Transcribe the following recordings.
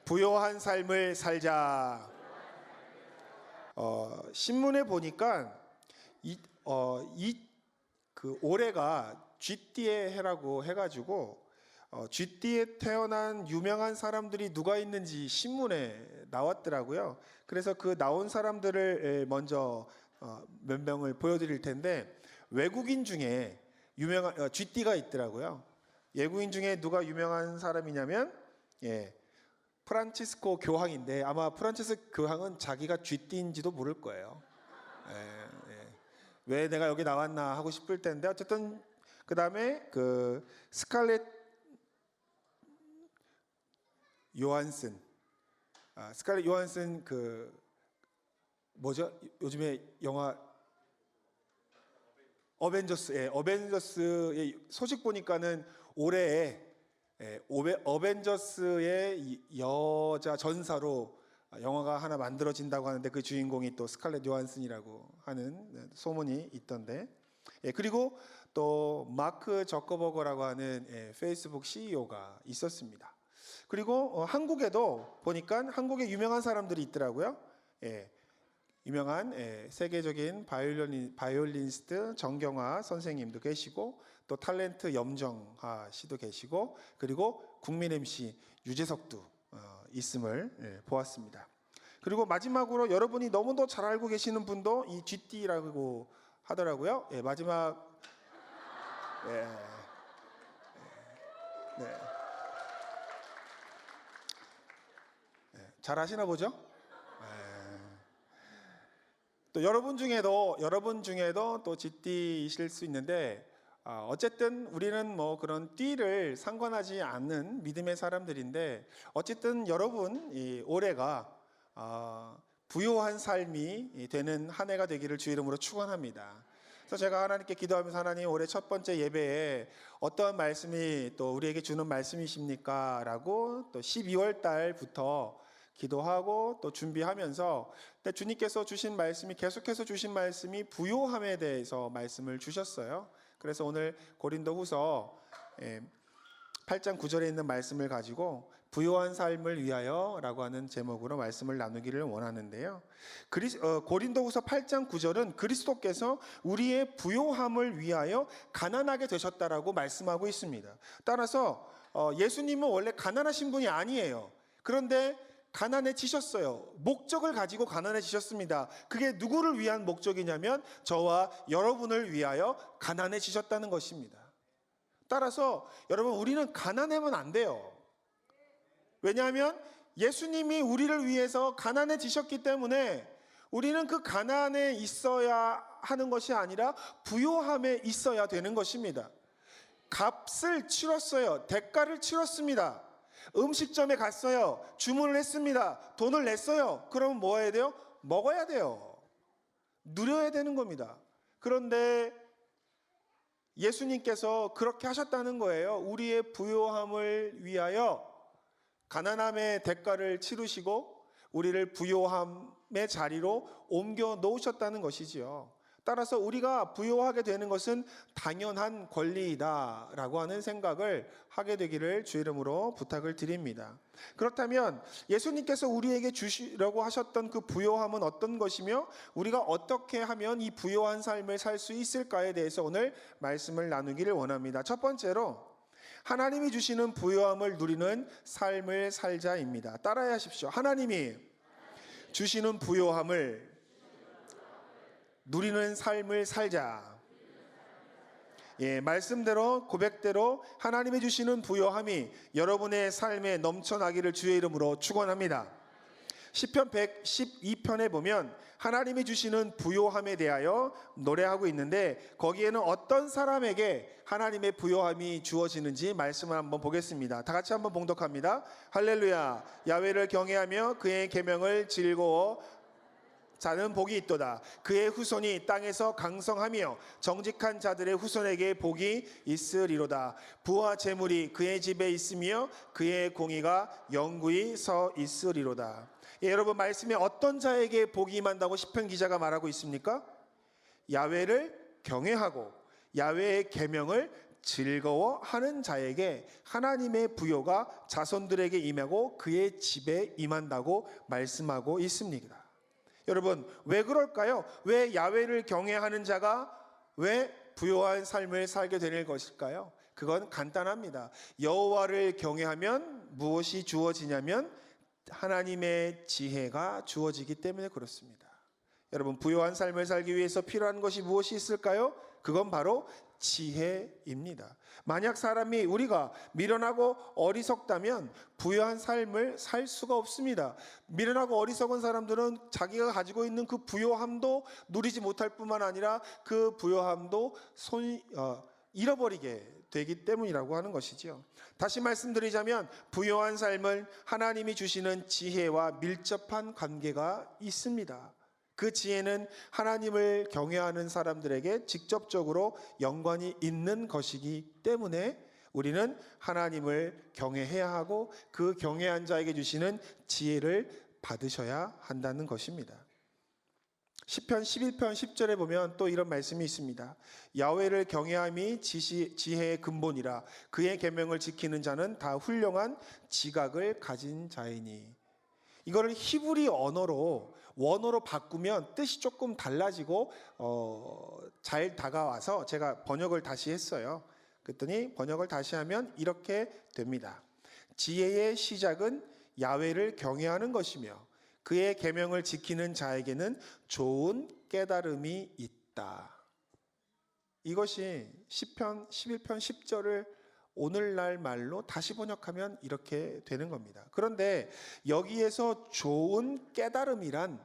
부요한 삶을 살자. 신문에 보니까 올해가 쥐띠의 해라고 해가지고 쥐띠에 태어난 유명한 사람들이 누가 있는지 신문에 나왔더라고요. 그래서 그 나온 사람들을 먼저 몇 명을 보여드릴 텐데, 외국인 중에 유명한 쥐띠가 있더라고요. 외국인 중에 누가 유명한 사람이냐면 프란치스코 교황인데, 아마 프란치스코 교황은 자기가 쥐띠인지도 모를 거예요. 왜 내가 여기 나왔나 하고 싶을 텐데, 어쨌든 그 다음에 그 스칼렛 요한슨, 스칼렛 요한슨 그 뭐죠? 요즘에 영화 어벤져스의 소식 보니까는 올해에 어벤져스의 여자 전사로 영화가 하나 만들어진다고 하는데, 그 주인공이 또 스칼렛 요한슨이라고 하는 소문이 있던데, 그리고 또 마크 저커버거라고 하는 페이스북 CEO가 있었습니다. 그리고 한국에도 보니까 한국에 유명한 사람들이 있더라고요. 유명한 세계적인 바이올리니스트 정경화 선생님도 계시고, 또 탤런트 염정아 씨도 계시고, 그리고 국민 MC 유재석도 있음을 보았습니다. 그리고 마지막으로 여러분이 너무도 잘 알고 계시는 분도 이 쥐띠라고 하더라고요. 마지막 잘 아시나 보죠? 또 여러분 중에도 또 쥐띠이실 수 있는데, 어쨌든 우리는 뭐 그런 띠를 상관하지 않는 믿음의 사람들인데, 어쨌든 여러분 이 올해가 부요한 삶이 되는 한 해가 되기를 주 이름으로 축원합니다. 그래서 제가 하나님께 기도하면서, 하나님, 올해 첫 번째 예배에 어떠한 말씀이 또 우리에게 주는 말씀이십니까? 라고 또 12월 달부터 기도하고 또 준비하면서, 주님께서 주신 말씀이, 계속해서 주신 말씀이 부요함에 대해서 말씀을 주셨어요. 그래서 오늘 고린도후서 8장 9절에 있는 말씀을 가지고 부요한 삶을 위하여 라고 하는 제목으로 말씀을 나누기를 원하는데요. 고린도후서 8장 9절은 그리스도께서 우리의 부요함을 위하여 가난하게 되셨다라고 말씀하고 있습니다. 따라서 예수님은 원래 가난하신 분이 아니에요. 그런데 가난해지셨어요. 목적을 가지고 가난해지셨습니다. 그게 누구를 위한 목적이냐면 저와 여러분을 위하여 가난해지셨다는 것입니다. 따라서 여러분, 우리는 가난하면 안 돼요. 왜냐하면 예수님이 우리를 위해서 가난해지셨기 때문에 우리는 그 가난에 있어야 하는 것이 아니라 부요함에 있어야 되는 것입니다. 값을 치렀어요. 대가를 치렀습니다. 음식점에 갔어요. 주문을 했습니다. 돈을 냈어요. 그러면 뭐 해야 돼요? 먹어야 돼요. 누려야 되는 겁니다. 그런데 예수님께서 그렇게 하셨다는 거예요. 우리의 부요함을 위하여 가난함의 대가를 치르시고 우리를 부요함의 자리로 옮겨 놓으셨다는 것이지요. 따라서 우리가 부요하게 되는 것은 당연한 권리이다라고 하는 생각을 하게 되기를 주 이름으로 부탁을 드립니다. 그렇다면 예수님께서 우리에게 주시려고 하셨던 그 부요함은 어떤 것이며, 우리가 어떻게 하면 이 부요한 삶을 살 수 있을까에 대해서 오늘 말씀을 나누기를 원합니다. 첫 번째로, 하나님이 주시는 부요함을 누리는 삶을 살자입니다. 따라해 하십시오. 하나님이 주시는 부요함을 누리는 삶을 살자. 말씀대로, 고백대로 하나님이 주시는 부요함이 여러분의 삶에 넘쳐나기를 주의 이름으로 축원합니다. 시편 112편에 보면 하나님이 주시는 부요함에 대하여 노래하고 있는데, 거기에는 어떤 사람에게 하나님의 부요함이 주어지는지 말씀을 한번 보겠습니다. 다 같이 한번 봉독합니다. 할렐루야. 야훼를 경외하며 그의 계명을 즐거워 자는 복이 있도다. 그의 후손이 땅에서 강성하며 정직한 자들의 후손에게 복이 있으리로다. 부와 재물이 그의 집에 있으며 그의 공의가 영구히 서 있으리로다. 여러분, 말씀에 어떤 자에게 복이 임한다고 시편 기자가 말하고 있습니까? 야훼를 경외하고 야훼의 계명을 즐거워하는 자에게 하나님의 부요가 자손들에게 임하고 그의 집에 임한다고 말씀하고 있습니다. 여러분, 왜 그럴까요? 왜 야훼를 경외하는 자가 왜 부요한 삶을 살게 되는 것일까요? 그건 간단합니다. 여호와를 경외하면 무엇이 주어지냐면 하나님의 지혜가 주어지기 때문에 그렇습니다. 여러분, 부요한 삶을 살기 위해서 필요한 것이 무엇이 있을까요? 그건 바로 지혜입니다. 만약 사람이 우리가 미련하고 어리석다면 부유한 삶을 살 수가 없습니다. 미련하고 어리석은 사람들은 자기가 가지고 있는 그 부요함도 누리지 못할 뿐만 아니라 그 부요함도 잃어버리게 되기 때문이라고 하는 것이지요. 다시 말씀드리자면 부요한 삶은 하나님이 주시는 지혜와 밀접한 관계가 있습니다. 그 지혜는 하나님을 경외하는 사람들에게 직접적으로 연관이 있는 것이기 때문에 우리는 하나님을 경외해야 하고 그 경외한 자에게 주시는 지혜를 받으셔야 한다는 것입니다. 시편 11편 10절에 보면 또 이런 말씀이 있습니다. 야훼를 경외함이 지혜의 근본이라 그의 계명을 지키는 자는 다 훌륭한 지각을 가진 자이니. 이거를 히브리 원어로 바꾸면 뜻이 조금 달라지고 잘 다가와서 제가 번역을 다시 했어요. 그랬더니 번역을 다시 하면 이렇게 됩니다. 지혜의 시작은 야훼를 경외하는 것이며 그의 계명을 지키는 자에게는 좋은 깨달음이 있다. 이것이 시편 11편 10절을 오늘날 말로 다시 번역하면 이렇게 되는 겁니다. 그런데 여기에서 좋은 깨달음이란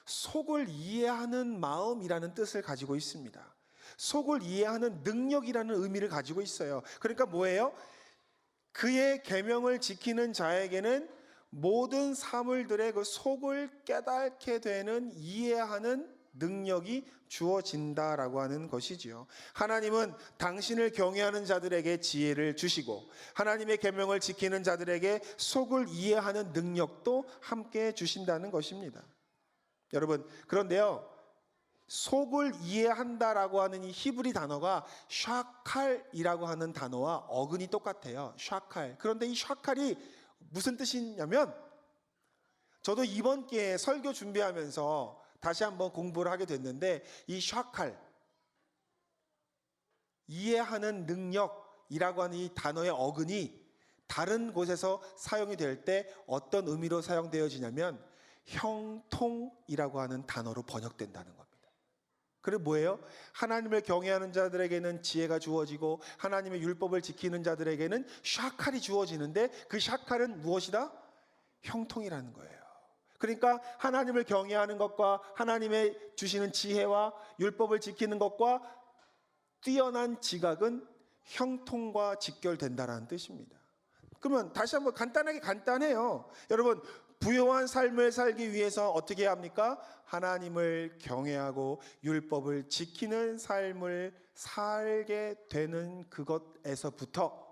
속을 이해하는 마음이라는 뜻을 가지고 있습니다. 속을 이해하는 능력이라는 의미를 가지고 있어요. 그러니까 뭐예요? 그의 계명을 지키는 자에게는 모든 사물들의 그 속을 깨닫게 되는 이해하는 능력이 주어진다라고 하는 것이지요. 하나님은 당신을 경외하는 자들에게 지혜를 주시고 하나님의 계명을 지키는 자들에게 속을 이해하는 능력도 함께 주신다는 것입니다. 여러분, 그런데요, 속을 이해한다라고 하는 이 히브리 단어가 샤칼이라고 하는 단어와 어근이 똑같아요. 샤칼. 그런데 이 샤칼이 무슨 뜻이냐면, 저도 이번 기회에 설교 준비하면서 다시 한번 공부를 하게 됐는데, 이 샤칼, 이해하는 능력이라고 하는 이 단어의 어근이 다른 곳에서 사용이 될 때 어떤 의미로 사용되어지냐면 형통이라고 하는 단어로 번역된다는 겁니다. 그리고 뭐예요? 하나님을 경외하는 자들에게는 지혜가 주어지고 하나님의 율법을 지키는 자들에게는 샤칼이 주어지는데 그 샤칼은 무엇이다? 형통이라는 거예요. 그러니까 하나님을 경외하는 것과 하나님의 주시는 지혜와 율법을 지키는 것과 뛰어난 지각은 형통과 직결된다는 뜻입니다. 그러면 다시 한번 간단해요. 여러분, 부요한 삶을 살기 위해서 어떻게 해야 합니까? 하나님을 경외하고 율법을 지키는 삶을 살게 되는 그것에서부터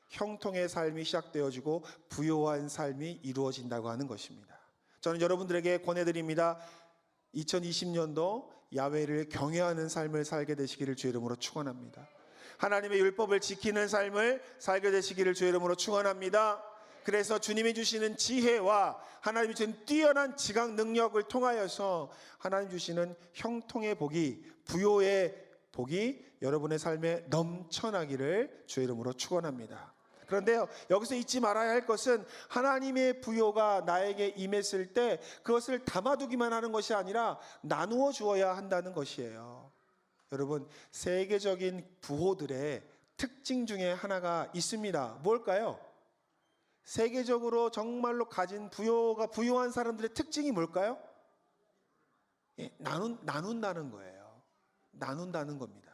형통의 삶이 시작되어지고 부요한 삶이 이루어진다고 하는 것입니다. 저는 여러분들에게 권해드립니다. 2020년도 야훼를 경외하는 삶을 살게 되시기를 주의 이름으로 축원합니다. 하나님의 율법을 지키는 삶을 살게 되시기를 주의 이름으로 축원합니다. 그래서 주님이 주시는 지혜와 하나님이 주신 뛰어난 지각 능력을 통하여서 하나님 주시는 형통의 복이, 부요의 복이 여러분의 삶에 넘쳐나기를 주의 이름으로 축원합니다. 그런데요, 여기서 잊지 말아야 할 것은 하나님의 부요가 나에게 임했을 때 그것을 담아두기만 하는 것이 아니라 나누어 주어야 한다는 것이에요. 여러분, 세계적인 부호들의 특징 중에 하나가 있습니다. 뭘까요? 세계적으로 정말로 가진 부유한 사람들의 특징이 뭘까요? 나눈다는 거예요. 나눈다는 겁니다.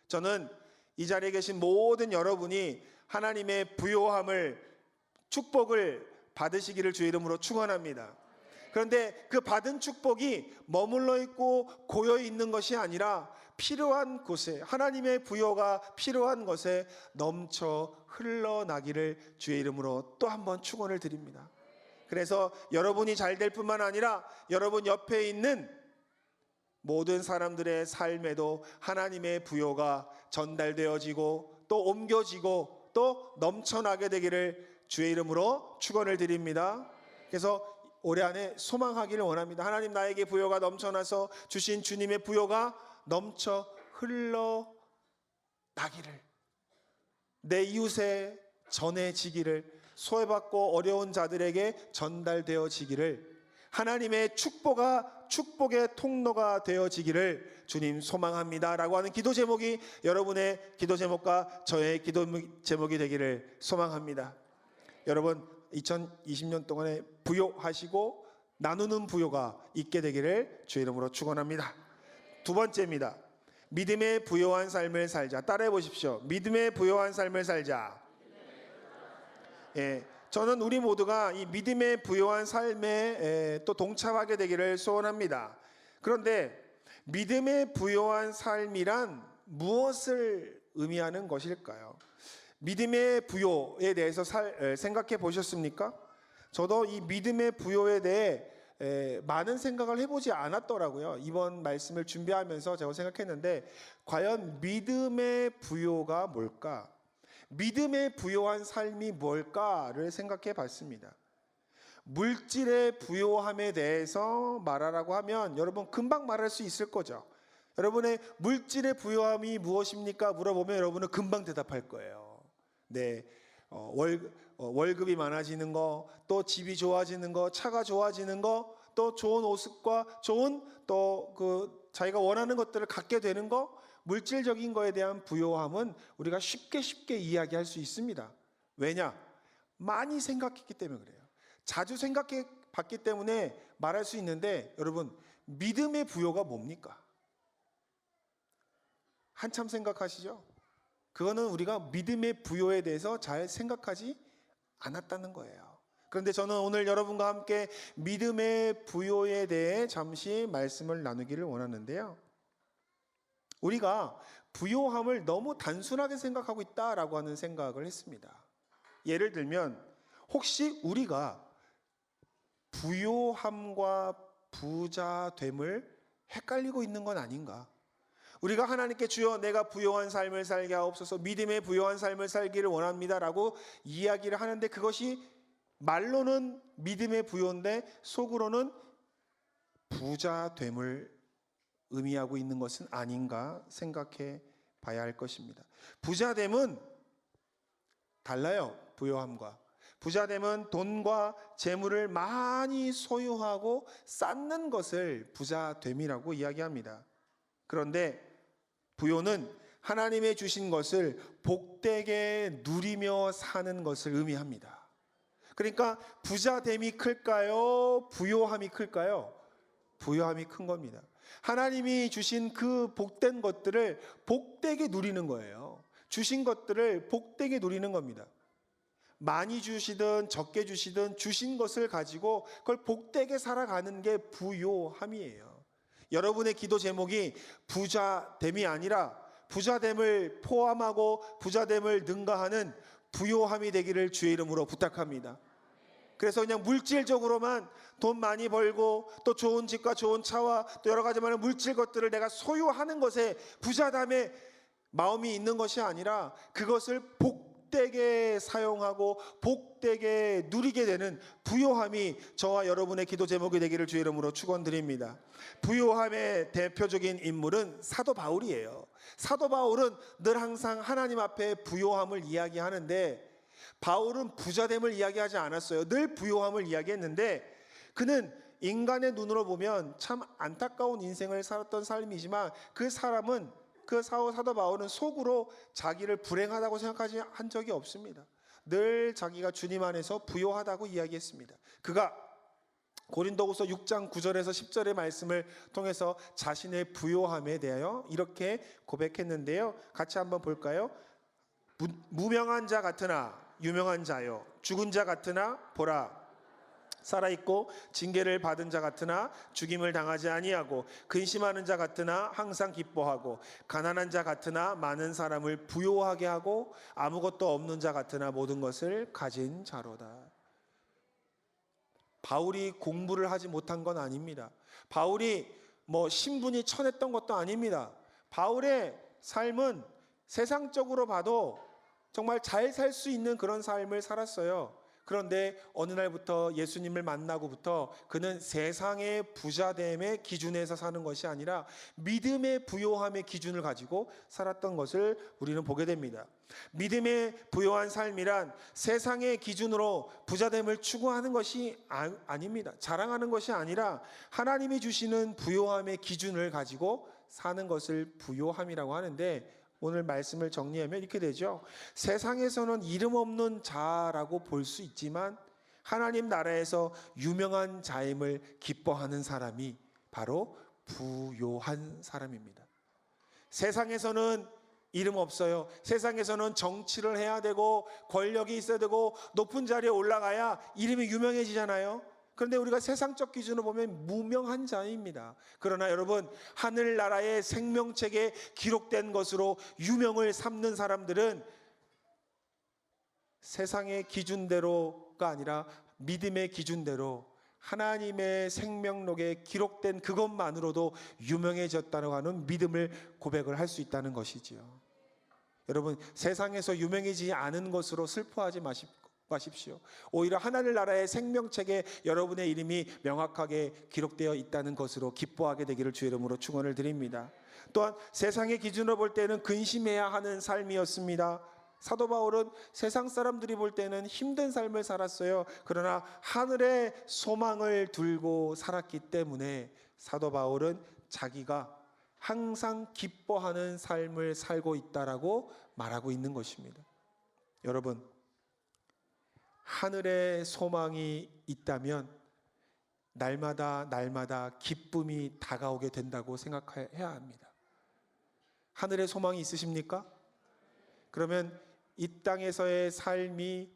저는 이 자리에 계신 모든 여러분이 하나님의 부요함을, 축복을 받으시기를 주의 이름으로 축원합니다. 그런데 그 받은 축복이 머물러 있고 고여 있는 것이 아니라 필요한 곳에, 하나님의 부요가 필요한 것에 넘쳐 흘러나기를 주의 이름으로 또 한 번 축원을 드립니다. 그래서 여러분이 잘 될 뿐만 아니라 여러분 옆에 있는 모든 사람들의 삶에도 하나님의 부요가 전달되어지고 또 옮겨지고 또 넘쳐나게 되기를 주의 이름으로 축원을 드립니다. 그래서 올해 안에 소망하기를 원합니다. 하나님, 나에게 부요가 넘쳐나서 주신 주님의 부요가 넘쳐 흘러나기를, 내 이웃에 전해지기를, 소외받고 어려운 자들에게 전달되어지기를, 하나님의 축복의 통로가 되어지기를 주님 소망합니다 라고 하는 기도 제목이 여러분의 기도 제목과 저의 기도 제목이 되기를 소망합니다. 여러분, 2020년 동안에 부요하시고 나누는 부요가 있게 되기를 주의 이름으로 축원합니다. 두 번째입니다. 믿음의 부요한 삶을 살자. 따라해 보십시오. 믿음의 부요한 삶을 살자. 예, 저는 우리 모두가 이 믿음의 부요한 삶에 또 동참하게 되기를 소원합니다. 그런데 믿음의 부요한 삶이란 무엇을 의미하는 것일까요? 믿음의 부요에 대해서 생각해 보셨습니까? 저도 이 믿음의 부요에 대해 많은 생각을 해보지 않았더라고요. 이번 말씀을 준비하면서 제가 생각했는데, 과연 믿음의 부요가 뭘까? 믿음의 부요한 삶이 뭘까를 생각해 봤습니다. 물질의 부요함에 대해서 말하라고 하면 여러분 금방 말할 수 있을 거죠. 여러분의 물질의 부요함이 무엇입니까? 물어보면 여러분은 금방 대답할 거예요. 네, 월급이 많아지는 거, 또 집이 좋아지는 거, 차가 좋아지는 거, 또 좋은 옷과 좋은 또 그 자기가 원하는 것들을 갖게 되는 거, 물질적인 거에 대한 부요함은 우리가 쉽게 이야기할 수 있습니다. 왜냐? 많이 생각했기 때문에 그래요. 자주 생각해 봤기 때문에 말할 수 있는데, 여러분, 믿음의 부요가 뭡니까? 한참 생각하시죠? 그거는 우리가 믿음의 부요에 대해서 잘 생각하지 않았다는 거예요. 그런데 저는 오늘 여러분과 함께 믿음의 부요에 대해 잠시 말씀을 나누기를 원하는데요. 우리가 부요함을 너무 단순하게 생각하고 있다라고 하는 생각을 했습니다. 예를 들면 혹시 우리가 부요함과 부자됨을 헷갈리고 있는 건 아닌가? 우리가 하나님께 주여 내가 부요한 삶을 살게 하옵소서, 믿음의 부요한 삶을 살기를 원합니다 라고 이야기를 하는데, 그것이 말로는 믿음의 부요인데 속으로는 부자됨을 의미하고 있는 것은 아닌가 생각해 봐야 할 것입니다. 부자됨은 달라요. 부요함과. 부자됨은 돈과 재물을 많이 소유하고 쌓는 것을 부자됨이라고 이야기합니다. 그런데 부요는 하나님의 주신 것을 복되게 누리며 사는 것을 의미합니다. 그러니까 부자됨이 클까요? 부요함이 클까요? 부요함이 큰 겁니다. 하나님이 주신 그 복된 것들을 복되게 누리는 거예요. 주신 것들을 복되게 누리는 겁니다. 많이 주시든 적게 주시든 주신 것을 가지고 그걸 복되게 살아가는 게 부요함이에요. 여러분의 기도 제목이 부자됨이 아니라 부자됨을 포함하고 부자됨을 능가하는 부요함이 되기를 주의 이름으로 부탁합니다. 그래서 그냥 물질적으로만 돈 많이 벌고 또 좋은 집과 좋은 차와 또 여러 가지 많은 물질 것들을 내가 소유하는 것에 부자담의 마음이 있는 것이 아니라 그것을 복되게 사용하고 복되게 누리게 되는 부요함이 저와 여러분의 기도 제목이 되기를 주의 이름으로 축원드립니다. 부요함의 대표적인 인물은 사도 바울이에요. 사도 바울은 늘 항상 하나님 앞에 부요함을 이야기하는데, 바울은 부자됨을 이야기하지 않았어요. 늘 부요함을 이야기했는데, 그는 인간의 눈으로 보면 참 안타까운 인생을 살았던 삶이지만 그 사람은, 그 사도 바울은 속으로 자기를 불행하다고 생각하지 한 적이 없습니다. 늘 자기가 주님 안에서 부요하다고 이야기했습니다. 그가 고린도후서 6장 9절에서 10절의 말씀을 통해서 자신의 부요함에 대하여 이렇게 고백했는데요. 같이 한번 볼까요? 무명한 자 같으나 유명한 자요, 죽은 자 같으나 보라 살아있고 징계를 받은 자 같으나 죽임을 당하지 아니하고 근심하는 자 같으나 항상 기뻐하고 가난한 자 같으나 많은 사람을 부요하게 하고 아무것도 없는 자 같으나 모든 것을 가진 자로다. 바울이 공부를 하지 못한 건 아닙니다. 바울이 뭐 신분이 천했던 것도 아닙니다. 바울의 삶은 세상적으로 봐도 정말 잘 살 수 있는 그런 삶을 살았어요. 그런데 어느 날부터 예수님을 만나고부터 그는 세상의 부자됨의 기준에서 사는 것이 아니라 믿음의 부요함의 기준을 가지고 살았던 것을 우리는 보게 됩니다. 믿음의 부요한 삶이란 세상의 기준으로 부자됨을 추구하는 것이 아닙니다. 자랑하는 것이 아니라 하나님이 주시는 부요함의 기준을 가지고 사는 것을 부요함이라고 하는데, 오늘 말씀을 정리하면 이렇게 되죠. 세상에서는 이름 없는 자라고 볼 수 있지만 하나님 나라에서 유명한 자임을 기뻐하는 사람이 바로 부요한 사람입니다. 세상에서는 이름 없어요. 세상에서는 정치를 해야 되고 권력이 있어야 되고 높은 자리에 올라가야 이름이 유명해지잖아요. 그런데 우리가 세상적 기준으로 보면 무명한 자입니다. 그러나 여러분, 하늘나라의 생명책에 기록된 것으로 유명을 삼는 사람들은 세상의 기준대로가 아니라 믿음의 기준대로 하나님의 생명록에 기록된 그것만으로도 유명해졌다고 하는 믿음을 고백을 할 수 있다는 것이지요. 여러분, 세상에서 유명해지지 않은 것으로 슬퍼하지 마십시오. 오히려 하나님 나라의 생명책에 여러분의 이름이 명확하게 기록되어 있다는 것으로 기뻐하게 되기를 주의 이름으로 축원을 드립니다. 또한 세상의 기준으로 볼 때는 근심해야 하는 삶이었습니다. 사도 바울은 세상 사람들이 볼 때는 힘든 삶을 살았어요. 그러나 하늘의 소망을 들고 살았기 때문에 사도 바울은 자기가 항상 기뻐하는 삶을 살고 있다라고 말하고 있는 것입니다. 여러분, 하늘의 소망이 있다면 날마다 기쁨이 다가오게 된다고 생각해야 합니다. 하늘의 소망이 있으십니까? 그러면 이 땅에서의 삶이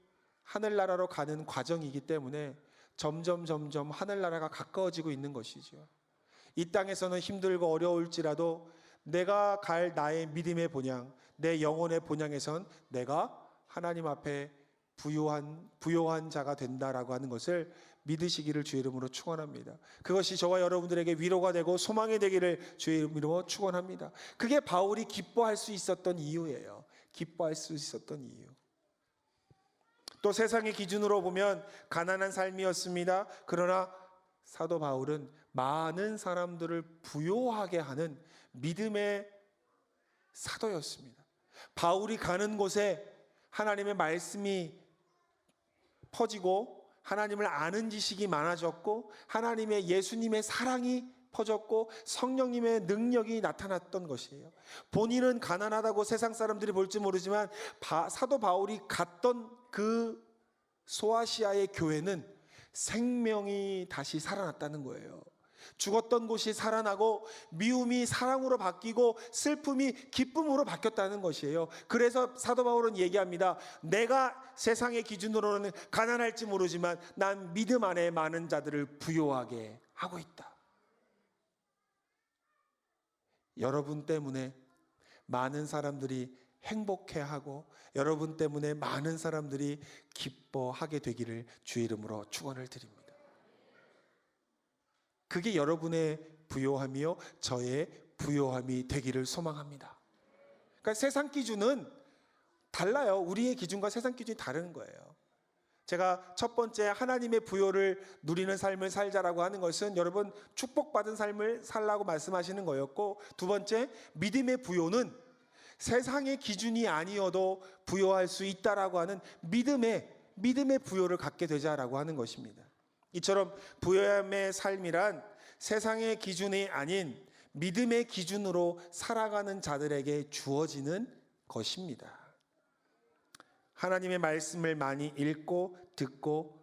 하늘나라로 가는 과정이기 때문에 점점 하늘나라가 가까워지고 있는 것이죠. 이 땅에서는 힘들고 어려울지라도 내가 갈 나의 믿음의 본향, 내 영혼의 본향에선 내가 하나님 앞에 부요한 자가 된다라고 하는 것을 믿으시기를 주의 이름으로 축원합니다. 그것이 저와 여러분들에게 위로가 되고 소망이 되기를 주의 이름으로 축원합니다. 그게 바울이 기뻐할 수 있었던 이유예요. 기뻐할 수 있었던 이유. 또 세상의 기준으로 보면 가난한 삶이었습니다. 그러나 사도 바울은 많은 사람들을 부요하게 하는 믿음의 사도였습니다. 바울이 가는 곳에 하나님의 말씀이 퍼지고 하나님을 아는 지식이 많아졌고 하나님의 예수님의 사랑이 퍼졌고 성령님의 능력이 나타났던 것이에요. 본인은 가난하다고 세상 사람들이 볼지 모르지만 사도 바울이 갔던 그 소아시아의 교회는 생명이 다시 살아났다는 거예요. 죽었던 곳이 살아나고 미움이 사랑으로 바뀌고 슬픔이 기쁨으로 바뀌었다는 것이에요. 그래서 사도 바울은 얘기합니다. 내가 세상의 기준으로는 가난할지 모르지만 난 믿음 안에 많은 자들을 부요하게 하고 있다. 여러분 때문에 많은 사람들이 행복해하고 여러분 때문에 많은 사람들이 기뻐하게 되기를 주의 이름으로 축원을 드립니다. 그게 여러분의 부요함이요 저의 부요함이 되기를 소망합니다. 그러니까 세상 기준은 달라요. 우리의 기준과 세상 기준이 다른 거예요. 제가 첫 번째 하나님의 부요를 누리는 삶을 살자라고 하는 것은 여러분 축복받은 삶을 살라고 말씀하시는 거였고, 두 번째 믿음의 부요는 세상의 기준이 아니어도 부요할 수 있다라고 하는 믿음의 부요를 갖게 되자라고 하는 것입니다. 이처럼 부요함의 삶이란 세상의 기준이 아닌 믿음의 기준으로 살아가는 자들에게 주어지는 것입니다. 하나님의 말씀을 많이 읽고 듣고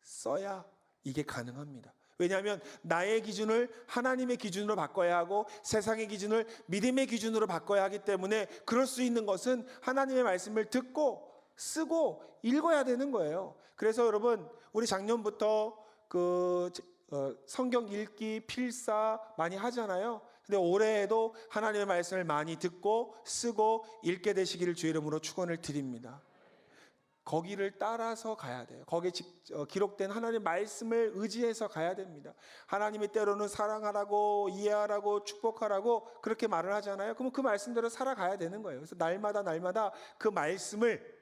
써야 이게 가능합니다. 왜냐하면 나의 기준을 하나님의 기준으로 바꿔야 하고 세상의 기준을 믿음의 기준으로 바꿔야 하기 때문에 그럴 수 있는 것은 하나님의 말씀을 듣고 쓰고 읽어야 되는 거예요. 그래서 여러분 우리 작년부터 성경 읽기 필사 많이 하잖아요. 근데 올해에도 하나님의 말씀을 많이 듣고 쓰고 읽게 되시기를 주의 이름으로 축원을 드립니다. 거기를 따라서 가야 돼요. 거기에 기록된 하나님의 말씀을 의지해서 가야 됩니다. 하나님이 때로는 사랑하라고, 이해하라고, 축복하라고 그렇게 말을 하잖아요. 그러면 그 말씀대로 살아가야 되는 거예요. 그래서 날마다 그 말씀을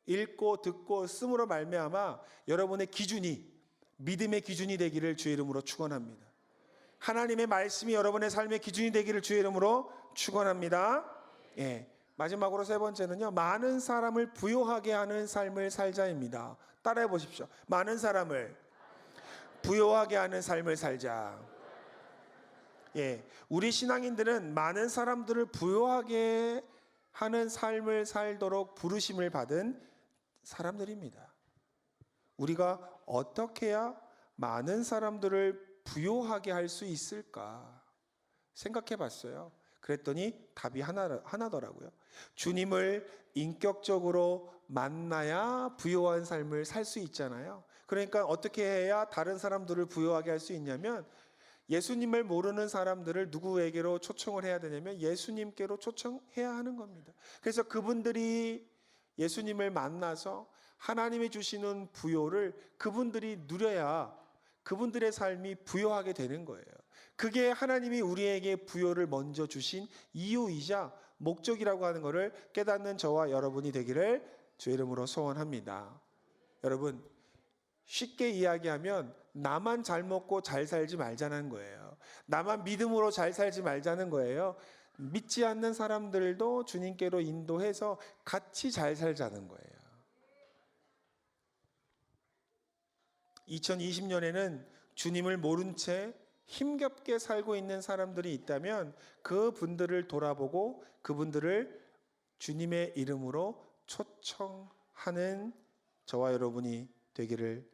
읽고 듣고 쓰므로 말미암아 여러분의 기준이 믿음의 기준이 되기를 주의 이름으로 축원합니다. 하나님의 말씀이 여러분의 삶의 기준이 되기를 주의 이름으로 축원합니다. 예. 마지막으로 세 번째는요, 많은 사람을 부요하게 하는 삶을 살자입니다. 따라해 보십시오. 많은 사람을 부요하게 하는 삶을 살자. 예, 우리 신앙인들은 많은 사람들을 부요하게 하는 삶을 살도록 부르심을 받은 사람들입니다. 우리가 어떻게 해야 많은 사람들을 부요하게 할 수 있을까 생각해 봤어요. 그랬더니 답이 하나더라고요. 주님을 인격적으로 만나야 부요한 삶을 살 수 있잖아요. 그러니까 어떻게 해야 다른 사람들을 부요하게 할 수 있냐면, 예수님을 모르는 사람들을 누구에게로 초청을 해야 되냐면 예수님께로 초청해야 하는 겁니다. 그래서 그분들이 예수님을 만나서 하나님이 주시는 부요를 그분들이 누려야 그분들의 삶이 부요하게 되는 거예요. 그게 하나님이 우리에게 부요를 먼저 주신 이유이자 목적이라고 하는 것을 깨닫는 저와 여러분이 되기를 주의 이름으로 소원합니다. 여러분, 쉽게 이야기하면 나만 잘 먹고 잘 살지 말자는 거예요. 나만 믿음으로 잘 살지 말자는 거예요. 믿지 않는 사람들도 주님께로 인도해서 같이 잘 살자는 거예요. 2020년에는 주님을 모른 채 힘겹게 살고 있는 사람들이 있다면 그 분들을 돌아보고 그분들을 주님의 이름으로 초청하는 저와 여러분이 되기를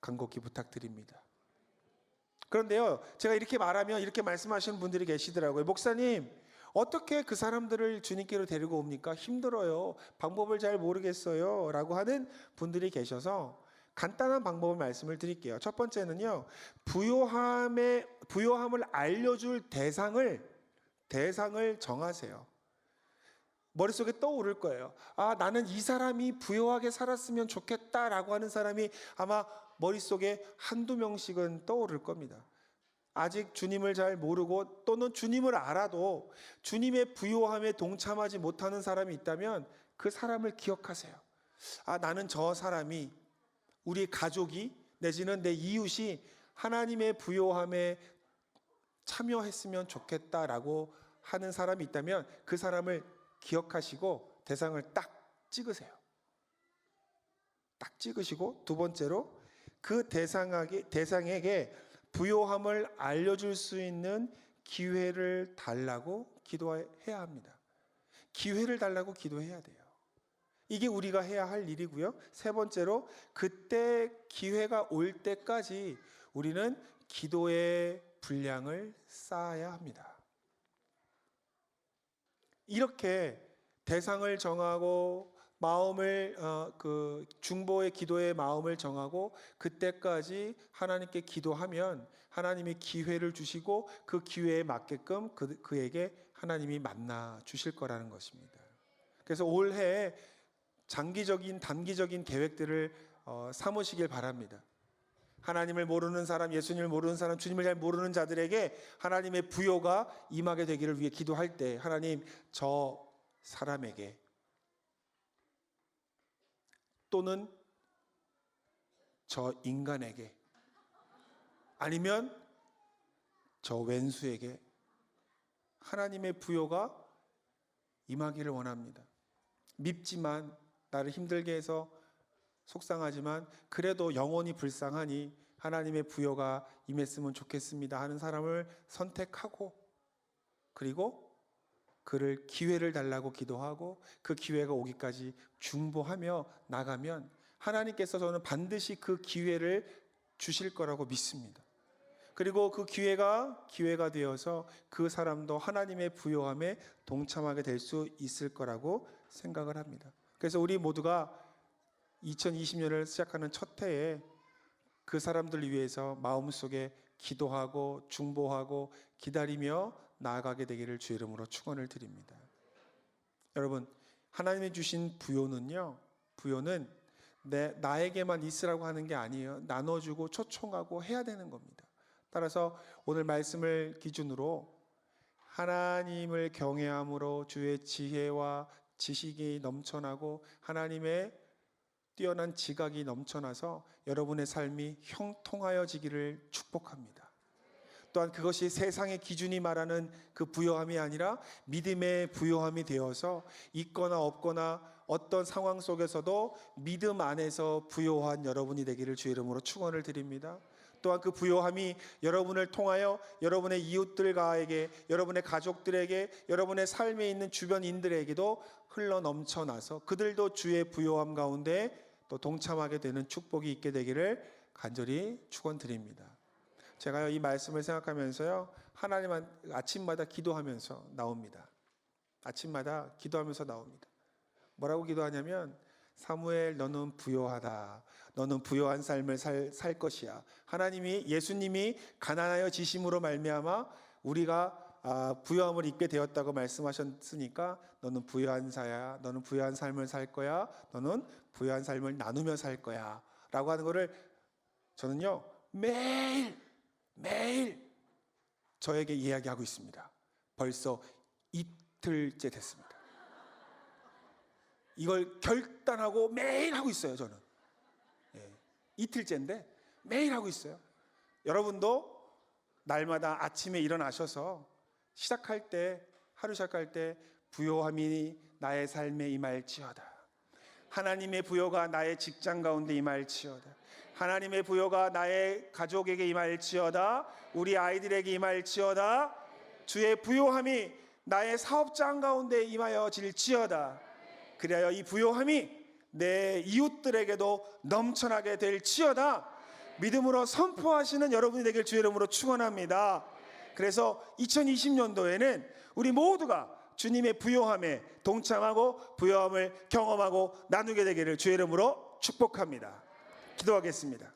간곡히 부탁드립니다. 그런데요, 제가 이렇게 말하면 이렇게 말씀하시는 분들이 계시더라고요. 목사님, 어떻게 그 사람들을 주님께로 데리고 옵니까? 힘들어요. 방법을 잘 모르겠어요. 라고 하는 분들이 계셔서 간단한 방법을 말씀을 드릴게요. 첫 번째는요, 부요함을 알려줄 대상을 정하세요. 머릿속에 떠오를 거예요. 아, 나는 이 사람이 부요하게 살았으면 좋겠다라고 하는 사람이 아마 머릿속에 한두 명씩은 떠오를 겁니다. 아직 주님을 잘 모르고 또는 주님을 알아도 주님의 부요함에 동참하지 못하는 사람이 있다면 그 사람을 기억하세요. 아, 나는 저 사람이, 우리 가족이 내지는 내 이웃이 하나님의 부요함에 참여했으면 좋겠다라고 하는 사람이 있다면 그 사람을 기억하시고 대상을 딱 찍으세요. 딱 찍으시고, 두 번째로 그 대상에게 부요함을 알려줄 수 있는 기회를 달라고 기도해야 합니다. 기회를 달라고 기도해야 돼요. 이게 우리가 해야 할 일이고요. 세 번째로, 그때 기회가 올 때까지 우리는 기도의 분량을 쌓아야 합니다. 이렇게 대상을 정하고 마음을 중보의 기도의 마음을 정하고 그때까지 하나님께 기도하면 하나님이 기회를 주시고 그 기회에 맞게끔 그에게 하나님이 만나 주실 거라는 것입니다. 그래서 올해 장기적인 단기적인 계획들을 삼으시길 바랍니다. 하나님을 모르는 사람, 예수님을 모르는 사람, 주님을 잘 모르는 자들에게 하나님의 부요가 임하게 되기를 위해 기도할 때, 하나님, 저 사람에게 또는 저 인간에게 아니면 저 왼수에게 하나님의 부요가 임하기를 원합니다. 밉지만, 나를 힘들게 해서 속상하지만 그래도 영원히 불쌍하니 하나님의 부요가 임했으면 좋겠습니다 하는 사람을 선택하고, 그리고 그를 기회를 달라고 기도하고 그 기회가 오기까지 중보하며 나가면 하나님께서 저는 반드시 그 기회를 주실 거라고 믿습니다. 그리고 그 기회가 되어서 그 사람도 하나님의 부요함에 동참하게 될 수 있을 거라고 생각을 합니다. 그래서 우리 모두가 2020년을 시작하는 첫 해에 그 사람들을 위해서 마음속에 기도하고 중보하고 기다리며 나아가게 되기를 주의 이름으로 축원을 드립니다. 여러분, 하나님이 주신 부요는요, 부요는 나에게만 있으라고 하는 게 아니에요. 나눠주고 초청하고 해야 되는 겁니다. 따라서 오늘 말씀을 기준으로 하나님을 경외함으로 주의 지혜와 지식이 넘쳐나고 하나님의 뛰어난 지각이 넘쳐나서 여러분의 삶이 형통하여지기를 축복합니다. 또한 그것이 세상의 기준이 말하는 그 부요함이 아니라 믿음의 부요함이 되어서 있거나 없거나 어떤 상황 속에서도 믿음 안에서 부요한 여러분이 되기를 주의 이름으로 축원을 드립니다. 또한 그 부요함이 여러분을 통하여 여러분의 이웃들과에게, 여러분의 가족들에게, 여러분의 삶에 있는 주변인들에게도 흘러 넘쳐나서 그들도 주의 부요함 가운데 또 동참하게 되는 축복이 있게 되기를 간절히 축원드립니다. 제가 이 말씀을 생각하면서요, 하나님 아침마다 기도하면서 나옵니다. 아침마다 기도하면서 나옵니다. 뭐라고 기도하냐면, 사무엘 너는 부요하다. 너는 부요한 삶을 살 것이야. 하나님이, 예수님이 가난하여 지심으로 말미암아 우리가 부요함을 입게 되었다고 말씀하셨으니까 너는 부요한 자야. 너는 부요한 삶을 살 거야. 너는 부요한 삶을 나누며 살 거야. 라고 하는 거를 저는요, 매일 저에게 이야기하고 있습니다. 벌써 이틀째 됐습니다. 이걸 결단하고 매일 하고 있어요. 저는 이틀째인데 매일 하고 있어요. 여러분도 날마다 아침에 일어나셔서 하루 시작할 때 부요함이 나의 삶에 임할지어다. 하나님의 부요가 나의 직장 가운데 임할지어다. 하나님의 부요가 나의 가족에게 임할지어다. 우리 아이들에게 임할지어다. 주의 부요함이 나의 사업장 가운데 임하여질지어다. 그리하여 이 부요함이 내 이웃들에게도 넘쳐나게 될지어다. 믿음으로 선포하시는 여러분이 되길 주의 이름으로 축원합니다. 그래서 2020년도에는 우리 모두가 주님의 부요함에 동참하고 부요함을 경험하고 나누게 되기를 주의 이름으로 축복합니다. 기도하겠습니다.